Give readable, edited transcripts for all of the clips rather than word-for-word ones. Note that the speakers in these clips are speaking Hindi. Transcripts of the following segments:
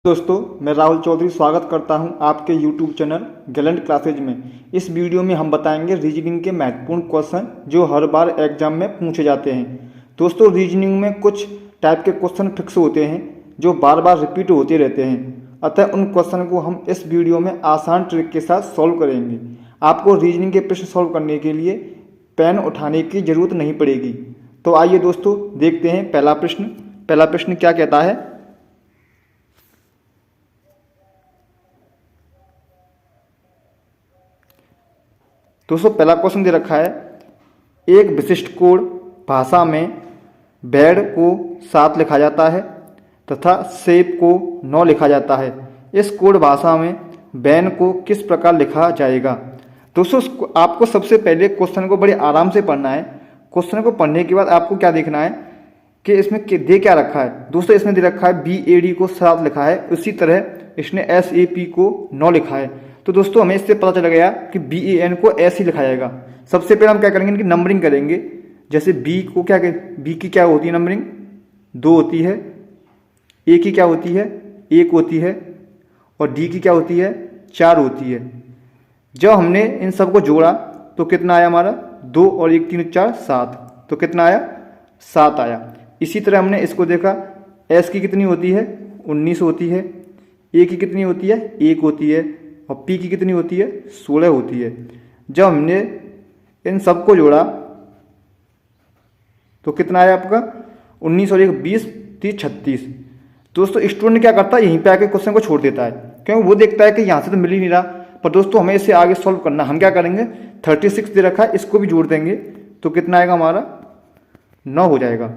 दोस्तों, मैं राहुल चौधरी स्वागत करता हूं आपके YouTube चैनल गैलेंट क्लासेज में। इस वीडियो में हम बताएंगे रीजनिंग के महत्वपूर्ण क्वेश्चन जो हर बार एग्जाम में पूछे जाते हैं। दोस्तों, रीजनिंग में कुछ टाइप के क्वेश्चन फिक्स होते हैं जो बार बार रिपीट होते रहते हैं, अतः उन क्वेश्चन को हम इस वीडियो में आसान ट्रिक के साथ सॉल्व करेंगे। आपको रीजनिंग के प्रश्न सॉल्व करने के लिए पेन उठाने की जरूरत नहीं पड़ेगी। तो आइए दोस्तों, देखते हैं पहला प्रश्न क्या कहता है। दोस्तों, पहला क्वेश्चन दे रखा है, एक विशिष्ट कोड भाषा में बेड को 7 लिखा जाता है तथा सेब को 9 लिखा जाता है। इस कोड भाषा में बैन को किस प्रकार लिखा जाएगा। दोस्तों, आपको सबसे पहले क्वेश्चन को बड़े आराम से पढ़ना है। क्वेश्चन को पढ़ने के बाद आपको क्या देखना है कि इसमें दे क्या रखा है। दोस्तों, इसमें दे रखा है BAD को 7 लिखा है, उसी तरह इसने SAP को 9 लिखा है। तो दोस्तों, हमें इससे पता चल गया कि BAN को ऐसे ही लिखा जाएगा। सबसे पहले हम क्या करेंगे, इनकी नंबरिंग करेंगे। जैसे B की क्या होती है नंबरिंग, 2 होती है। A की क्या होती है, 1 होती है। और D की क्या होती है, 4 होती है। जब हमने इन सबको जोड़ा तो कितना आया हमारा, 2 और 1 3 4 7। तो कितना आया, 7 आया। इसी तरह हमने इसको देखा, S की कितनी होती है, 19 होती है। A की कितनी होती है, 1 होती है। और P की कितनी होती है, 16 होती है। जब हमने इन सबको जोड़ा तो कितना आया आपका, 19 और 1 20 30 36। दोस्तों, स्टूडेंट क्या करता है, यहीं पे आके क्वेश्चन को छोड़ देता है, क्योंकि वो देखता है कि यहाँ से तो मिल ही नहीं रहा। पर दोस्तों, हमें इसे आगे सॉल्व करना। हम क्या करेंगे, 36 दे रखा है, इसको भी जोड़ देंगे तो कितना आएगा हमारा, 9 हो जाएगा।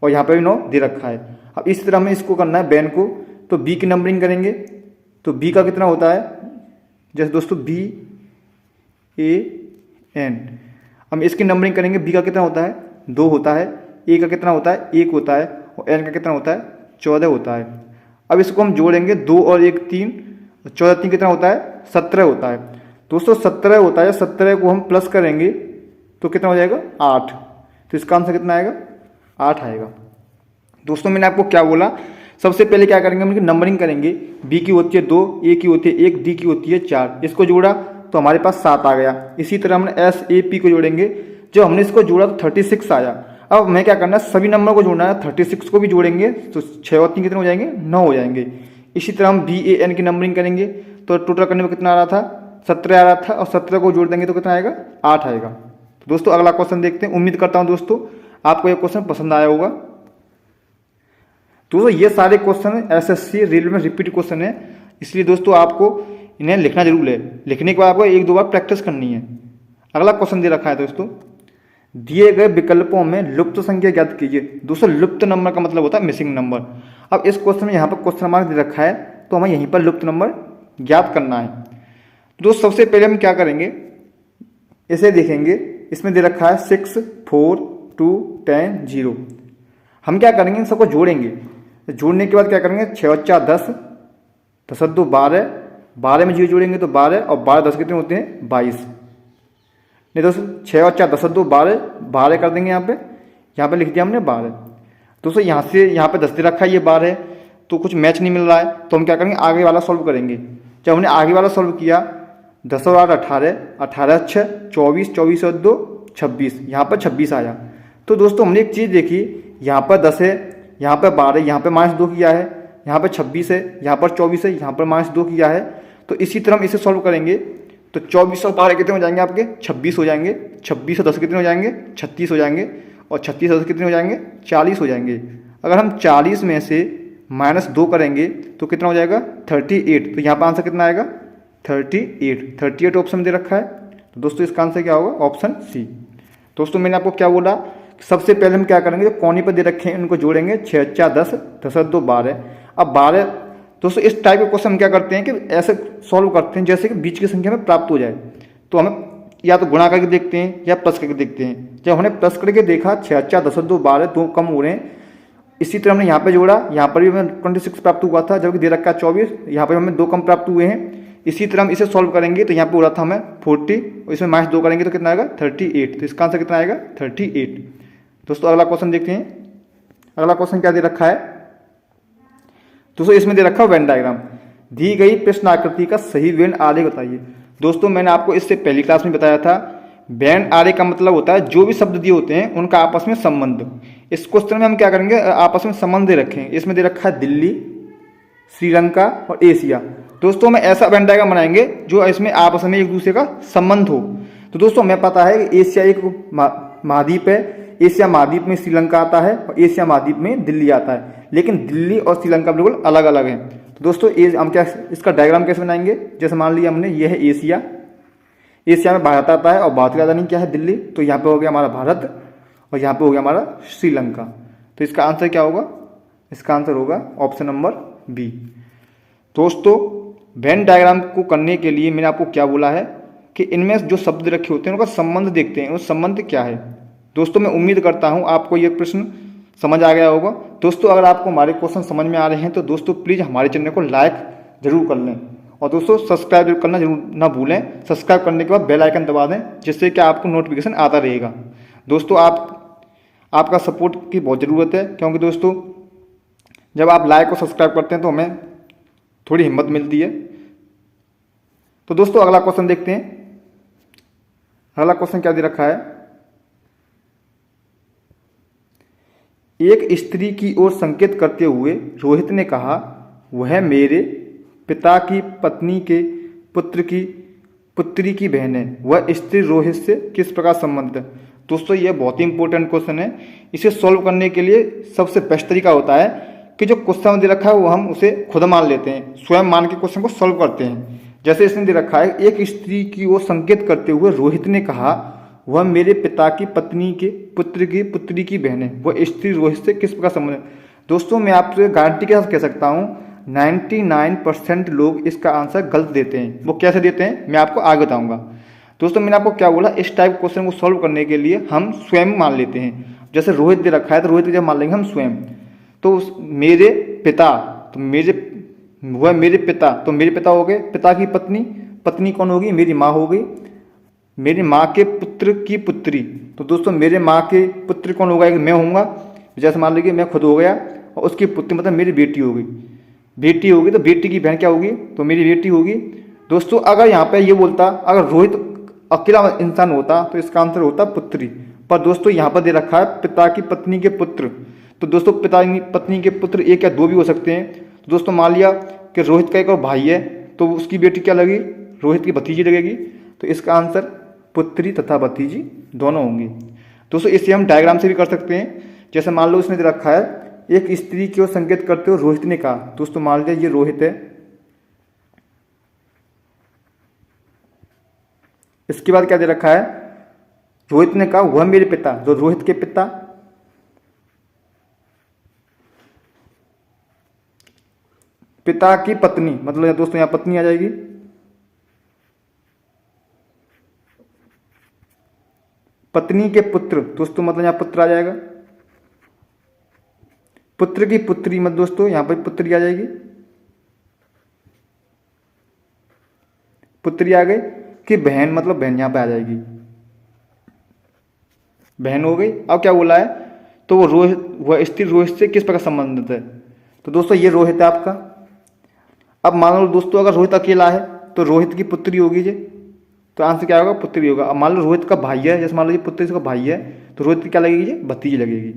और यहाँ पे भी 9 दे रखा है। अब इस तरह हमें इसको करना है बैन को। तो B की नंबरिंग करेंगे तो B का कितना होता है, जैसे दोस्तों BAN। हम इसकी नंबरिंग करेंगे। B का कितना होता है, 2 होता है। A का कितना होता है, 1 होता है। और N का कितना होता है, 14 होता है। अब इसको हम जोड़ेंगे, 2 और 1 3, 14 3 कितना होता है, 17 होता है। दोस्तों, 17 होता है। 17 को हम प्लस करेंगे तो कितना हो जाएगा, 8। तो इसका आंसर कितना आएगा, 8 आएगा। दोस्तों, मैंने आपको क्या बोला, सबसे पहले क्या करेंगे, हम इनकी नंबरिंग करेंगे। B की होती है 2, A की होती है 1, D की होती है 4। इसको जोड़ा तो हमारे पास 7 आ गया। इसी तरह हमने SAP को जोड़ेंगे। जब हमने इसको जोड़ा तो 36 आया। अब हमें क्या करना है, सभी नंबर को जोड़ना है। 36 को भी जोड़ेंगे तो 6 और 3 कितने हो जाएंगे, 9 हो जाएंगे। इसी तरह हम BAN की नंबरिंग करेंगे तो टोटल करने में कितना आ रहा था, 17 आ रहा था। और 17 को जोड़ देंगे तो कितना आएगा, 8 आएगा। तो दोस्तों, अगला क्वेश्चन देखते हैं। उम्मीद करता हूँ दोस्तों आपको ये क्वेश्चन पसंद आया होगा। तो ये सारे क्वेश्चन SSC रेलवे में रिपीट क्वेश्चन है, इसलिए दोस्तों आपको इन्हें लिखना जरूर है। लिखने के बाद आपको 1-2 बार प्रैक्टिस करनी है। अगला क्वेश्चन दे रखा है दोस्तों, दिए गए विकल्पों में लुप्त संख्या ज्ञात कीजिए। दोस्तों, लुप्त नंबर का मतलब होता है मिसिंग नंबर। अब इस क्वेश्चन में यहाँ पर क्वेश्चन मार्क दे रखा है तो हमें यहीं पर लुप्त नंबर ज्ञात करना है। दोस्तों, सबसे पहले हम क्या करेंगे, इसे देखेंगे। इसमें दे रखा है 6 4 2 10 0। हम क्या करेंगे, इन सबको जोड़ेंगे। जोड़ने के बाद क्या करेंगे, 6 और 4 10, 10 और 2 12, 12 में 0 जोड़ेंगे तो 12, और 12 10 कितने होते हैं, 22। नहीं दोस्तों, 6 और 4 10 और 2 12, 12 कर देंगे। यहाँ पे लिख दिया हमने 12। दोस्तों, यहाँ से यहाँ पे 10 दे रखा है, ये 12 है, तो कुछ मैच नहीं मिल रहा है। तो हम क्या करेंगे, आगे वाला सॉल्व करेंगे। जब हमने आगे वाला सॉल्व किया, 10 और 8 18, 18 6 24, 24 और 2 26, यहाँ पर 26 आया। तो दोस्तों, हमने एक चीज़ देखी, यहाँ पर 10 है, यहाँ पर 12, यहाँ पर -2 किया है, यहाँ पर 26 है, यहाँ पर 24 है, यहाँ पर -2 किया है। तो इसी तरह हम इसे सॉल्व करेंगे तो 24 और 12 कितने हो जाएंगे आपके, 26 हो जाएंगे। 26 और 10 कितने हो जाएंगे, 36 हो जाएंगे। और 36 और 10 कितने हो जाएंगे, 40 हो जाएंगे। अगर हम 40 में से -2 करेंगे तो कितना हो जाएगा, 38। तो यहाँ पर आंसर कितना आएगा, 38 ऑप्शन दे रखा है। तो दोस्तों, इसका आंसर क्या होगा, ऑप्शन C। दोस्तों, मैंने आपको क्या बोला, सबसे पहले हम क्या करेंगे, जो कोने पर दे रखे हैं उनको जोड़ेंगे। 6 4 10, 10 और 2 12। अब 12 दोस्तों, इस टाइप के क्वेश्चन हम क्या करते हैं कि ऐसे सॉल्व करते हैं जैसे कि बीच की संख्या में प्राप्त हो जाए। तो हमें या तो गुणा करके देखते हैं या प्लस करके देखते हैं। जब हमने प्लस करके देखा, 6 4 10 और 2 12, 2 कम हो रहे हैं। इसी तरह हमने यहाँ पे जोड़ा, यहाँ पर भी हमें 26 प्राप्त हुआ था, जबकि दे रखा 24, यहाँ पर हमें 2 कम प्राप्त हुए हैं। इसी तरह हम इसे सॉल्व करेंगे तो यहाँ पे हो रहा था हमें 40, और इसमें -2 करेंगे तो कितना आएगा, 38। तो इसका आंसर कितना आएगा, 38। दोस्तों, अगला क्वेश्चन देखते हैं। अगला क्वेश्चन क्या दे रखा है, दोस्तों इसमें दे रखा है वेन डायग्राम। दी गई प्रश्न आकृति का सही वेन आरेख बताइए। दोस्तों मैंने आपको इससे पहली क्लास में बताया था, वेन आरेख का मतलब होता है जो भी शब्द दिए होते हैं उनका आपस में संबंध। इस क्वेश्चन में हम क्या करेंगे, आपस में संबंध दे रखे हैं। इसमें दे रखा है दिल्ली, श्रीलंका और एशिया। दोस्तों में ऐसा वेन डायग्राम बनाएंगे जो इसमें आपस में एक दूसरे का संबंध हो। तो दोस्तों हमें पता है कि एशिया एक महाद्वीप है, एशिया महाद्वीप में श्रीलंका आता है और एशिया महाद्वीप में दिल्ली आता है, लेकिन दिल्ली और श्रीलंका बिल्कुल अलग अलग हैं। तो दोस्तों हम क्या इसका डायग्राम कैसे बनाएंगे, जैसे मान लिया हमने ये है एशिया, एशिया में भारत आता है और भारत की राजधानी क्या है दिल्ली, तो यहाँ पे हो गया हमारा भारत और यहाँ पे हो गया हमारा श्रीलंका। तो इसका आंसर क्या होगा, इसका आंसर होगा ऑप्शन नंबर बी। दोस्तों वेन डायग्राम को करने के लिए मैंने आपको क्या बोला है कि इनमें जो शब्द रखे होते हैं उनका संबंध देखते हैं, वो संबंध क्या है। दोस्तों मैं उम्मीद करता हूँ आपको ये प्रश्न समझ आ गया होगा। दोस्तों अगर आपको हमारे क्वेश्चन समझ में आ रहे हैं तो दोस्तों प्लीज़ हमारे चैनल को लाइक जरूर कर लें और दोस्तों सब्सक्राइब करना जरूर ना भूलें। सब्सक्राइब करने के बाद बेल आइकन दबा दें, जिससे कि आपको नोटिफिकेशन आता रहेगा। दोस्तों आपका सपोर्ट की बहुत ज़रूरत है, क्योंकि दोस्तों जब आप लाइक और सब्सक्राइब करते हैं तो हमें थोड़ी हिम्मत मिलती है। तो दोस्तों अगला क्वेश्चन देखते हैं। अगला क्वेश्चन क्या दे रखा है, एक स्त्री की ओर संकेत करते हुए रोहित ने कहा, वह मेरे पिता की पत्नी के पुत्री की बहन है। वह स्त्री रोहित से किस प्रकार संबंधित है। दोस्तों ये बहुत ही इंपॉर्टेंट क्वेश्चन है। इसे सॉल्व करने के लिए सबसे बेस्ट तरीका होता है कि जो क्वेश्चन दे रखा है वो हम उसे खुद मान लेते हैं, स्वयं मान के क्वेश्चन को सॉल्व करते हैं। जैसे इसने दे रखा है, एक स्त्री की ओर संकेत करते हुए रोहित ने कहा, वह मेरे पिता की पत्नी के पुत्री की बहन है। वह स्त्री रोहित से किस प्रकार संबंध है। दोस्तों मैं आपसे गारंटी के साथ कह सकता हूँ 99% लोग इसका आंसर गलत देते हैं। वो कैसे देते हैं मैं आपको आगे बताऊंगा। दोस्तों मैंने आपको क्या बोला, इस टाइप क्वेश्चन को सॉल्व करने के लिए हम स्वयं मान लेते हैं। जैसे रोहित दे रखा है तो रोहित जब मान लेंगे हम स्वयं, तो मेरे पिता, तो वह मेरे पिता, तो मेरे पिता हो गए, पिता की पत्नी कौन होगी, मेरी माँ हो गई, मेरी माँ के पुत्र की पुत्री। तो दोस्तों मेरे माँ के पुत्र कौन होगा, एक मैं होऊंगा। जैसे मान लीजिए मैं खुद हो गया और उसकी पुत्री मतलब मेरी बेटी होगी, तो बेटी की बहन क्या होगी, तो मेरी बेटी होगी। दोस्तों अगर यहाँ पे ये बोलता, अगर रोहित अकेला इंसान होता तो इसका आंसर होता पुत्री, पर दोस्तों यहाँ पर दे रखा है पिता की पत्नी के पुत्र। तो दोस्तों पिता की पत्नी के पुत्र एक या दो भी हो सकते हैं। तो दोस्तों मान लिया कि रोहित का एक और भाई है, तो उसकी बेटी क्या लगेगी, रोहित की भतीजी लगेगी। तो इसका आंसर पुत्री तथा भतीजी दोनों होंगी। दोस्तों इसे हम डायग्राम से भी कर सकते हैं। जैसे मान लो इसने दे रखा है, एक स्त्री की ओर संकेत करते हुए रोहित ने कहा। दोस्तों मान लीजिए ये रोहित है, इसके बाद क्या दे रखा है, रोहित ने कहा वह मेरे पिता, जो रोहित के पिता की पत्नी, मतलब दोस्तों यहां पत्नी आ जाएगी, पत्नी के पुत्र, दोस्तों मतलब यहां पुत्र आ जाएगा, पुत्र की पुत्री, मतलब दोस्तों यहां पर पुत्री आ जाएगी, पुत्री आ गई, कि बहन मतलब बहन यहां पे आ जाएगी, बहन हो गई। अब क्या बोला है, तो वह स्त्री रोहित से किस प्रकार संबंधित है। तो दोस्तों ये रोहित है आपका। अब मान लो दोस्तों अगर रोहित अकेला है तो रोहित की पुत्री होगी जी, तो आंसर क्या होगा, पुत्री होगा। अब मान लो रोहित का भाई है, जैसे मान लो पुत्री का भाई है, तो रोहित की क्या लगेगी जी, भतीजी लगेगी।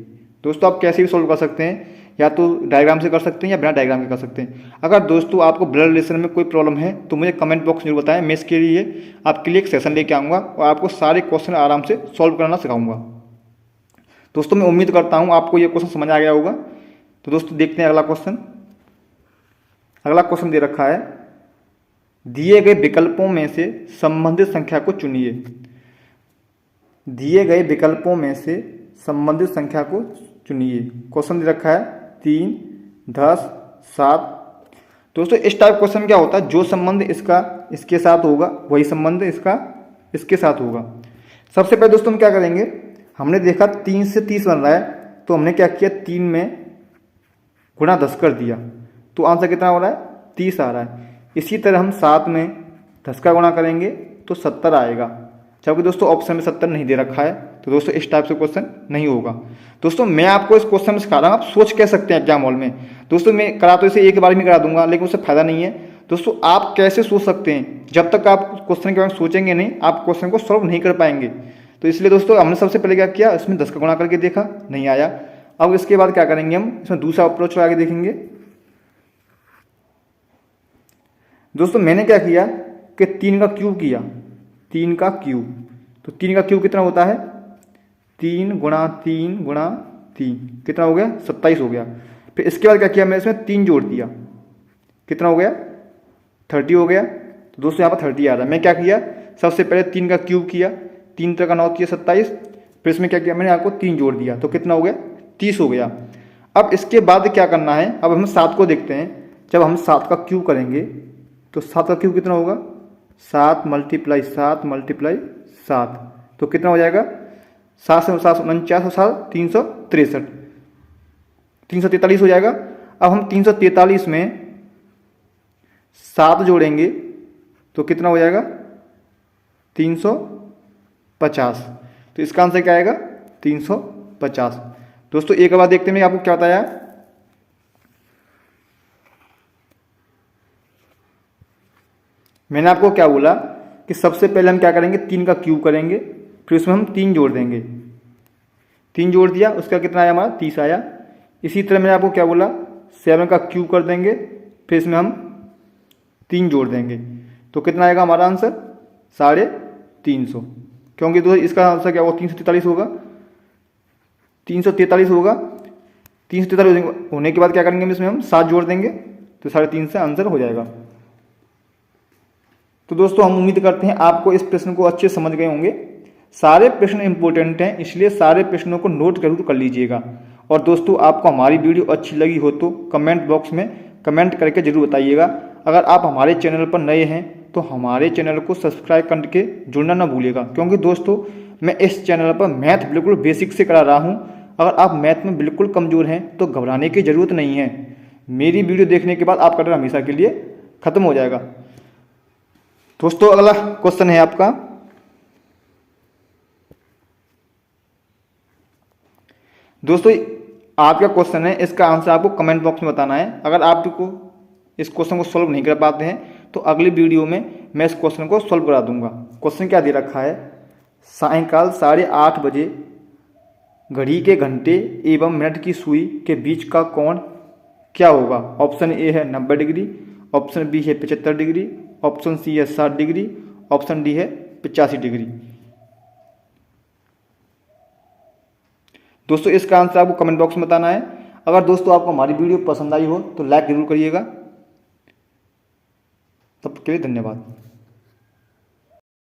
दोस्तों आप कैसे भी सोल्व कर सकते हैं, या तो डायग्राम से कर सकते हैं या बिना डायग्राम के कर सकते हैं। अगर दोस्तों आपको ब्लड रिलेशन में कोई प्रॉब्लम है तो मुझे कमेंट बॉक्स में बताएं, मैं इसके लिए आपके लिए एक सेशन लेके आऊँगा और आपको सारे क्वेश्चन आराम से सॉल्व करना सिखाऊंगा। दोस्तों मैं उम्मीद करता हूँ आपको ये क्वेश्चन समझ आ गया होगा। तो दोस्तों देखते हैं अगला क्वेश्चन। अगला क्वेश्चन दे रखा है, दिए गए विकल्पों में से संबंधित संख्या को चुनिए। दिए गए विकल्पों में से संबंधित संख्या को चुनिए। क्वेश्चन दे रखा है 3, 10, 7। दोस्तों इस टाइप क्वेश्चन क्या होता है, जो संबंध इसका इसके साथ होगा वही संबंध इसका इसके साथ होगा। सबसे पहले दोस्तों हम क्या करेंगे, हमने देखा 3 से 30 बन रहा है, तो हमने क्या किया, 3 में गुणा 10 कर दिया, तो आंसर कितना हो रहा है, 30 आ रहा है। इसी तरह हम 7 में 10 का गुणा करेंगे तो 70 आएगा, जबकि दोस्तों ऑप्शन में 70 नहीं दे रखा है, तो दोस्तों इस टाइप से क्वेश्चन नहीं होगा। दोस्तों मैं आपको इस क्वेश्चन में सिखा रहा हूँ, आप सोच कह सकते हैं एग्जाम हॉल में। दोस्तों मैं करा तो इसे एक बार में करा दूंगा, लेकिन उससे फायदा नहीं है। दोस्तों आप कैसे सोच सकते हैं, जब तक आप क्वेश्चन के बारे में सोचेंगे नहीं, आप क्वेश्चन को सॉल्व नहीं कर पाएंगे। तो इसलिए दोस्तों हमने सबसे पहले क्या किया, इसमें 10 का गुणा करके देखा, नहीं आया। अब इसके बाद क्या करेंगे, हम इसमें दूसरा अप्रोच लगा के देखेंगे। दोस्तों मैंने क्या किया कि 3 का क्यूब किया, 3 का क्यूब। तो 3 का क्यूब कितना होता है, 3 गुणा 3 गुणा 3 कितना हो गया, 27 हो गया। फिर इसके बाद क्या किया, मैंने इसमें 3 जोड़ दिया, कितना हो गया, 30 हो गया। तो दोस्तों यहाँ पर 30 आ रहा है। मैं क्या किया, सबसे पहले 3 का क्यूब किया, 3 का 9 किया 27, फिर इसमें क्या किया, मैंने आपको 3 जोड़ दिया, तो कितना हो गया, 30 हो गया। अब इसके बाद क्या करना है, अब हम 7 को देखते हैं। जब हम 7 का क्यूब करेंगे तो 7 का क्यूब कितना होगा, 7 मल्टीप्लाई 7 मल्टीप्लाई 7, तो कितना हो जाएगा, 7 से 7 49 और 7 363, 343 हो जाएगा। अब हम 343 में 7 जोड़ेंगे तो कितना हो जाएगा, 350। तो इसका आंसर क्या आएगा, 350। दोस्तों एक बार देखते हैं मैं आपको क्या बताया। मैंने आपको क्या बोला कि सबसे पहले हम क्या करेंगे, 3 का क्यूब करेंगे, फिर उसमें हम 3 जोड़ देंगे, 3 जोड़ दिया, उसका कितना आया हमारा, 30 आया। इसी तरह मैंने आपको क्या बोला, 7 का क्यूब कर देंगे, फिर इसमें हम 3 जोड़ देंगे, तो कितना आएगा हमारा आंसर, 350। क्योंकि दोस्तों इसका आंसर क्या होगा, 343 होगा, 343 होगा। 343 होने के बाद क्या करेंगे, इसमें हम 7 जोड़ देंगे, तो 350 से आंसर हो जाएगा। तो दोस्तों हम उम्मीद करते हैं आपको इस प्रश्न को अच्छे समझ गए होंगे। सारे प्रश्न इंपॉर्टेंट हैं, इसलिए सारे प्रश्नों को नोट जरूर कर लीजिएगा। और दोस्तों आपको हमारी वीडियो अच्छी लगी हो तो कमेंट बॉक्स में कमेंट करके जरूर बताइएगा। अगर आप हमारे चैनल पर नए हैं तो हमारे चैनल को सब्सक्राइब करके जुड़ना ना भूलिएगा, क्योंकि दोस्तों मैं इस चैनल पर मैथ बिल्कुल बेसिक से करा रहा हूँ। अगर आप मैथ में बिल्कुल कमज़ोर हैं तो घबराने की ज़रूरत नहीं है, मेरी वीडियो देखने के बाद आपका डर हमेशा के लिए ख़त्म हो जाएगा। दोस्तों अगला क्वेश्चन है आपका, दोस्तों आपका क्वेश्चन है, इसका आंसर आपको कमेंट बॉक्स में बताना है। अगर आपको इस क्वेश्चन को सॉल्व नहीं कर पाते हैं तो अगली वीडियो में मैं इस क्वेश्चन को सॉल्व करा दूंगा। क्वेश्चन क्या दे रखा है, सायंकाल 8:30 बजे घड़ी के घंटे एवं मिनट की सुई के बीच का कोण क्या होगा। ऑप्शन ए है 90 डिग्री, ऑप्शन बी है 75 डिग्री, ऑप्शन सी है 60 डिग्री, ऑप्शन डी है 85 डिग्री। दोस्तों इसका आंसर आपको कमेंट बॉक्स में बताना है। अगर दोस्तों आपको हमारी वीडियो पसंद आई हो तो लाइक जरूर करिएगा। तब के लिए धन्यवाद।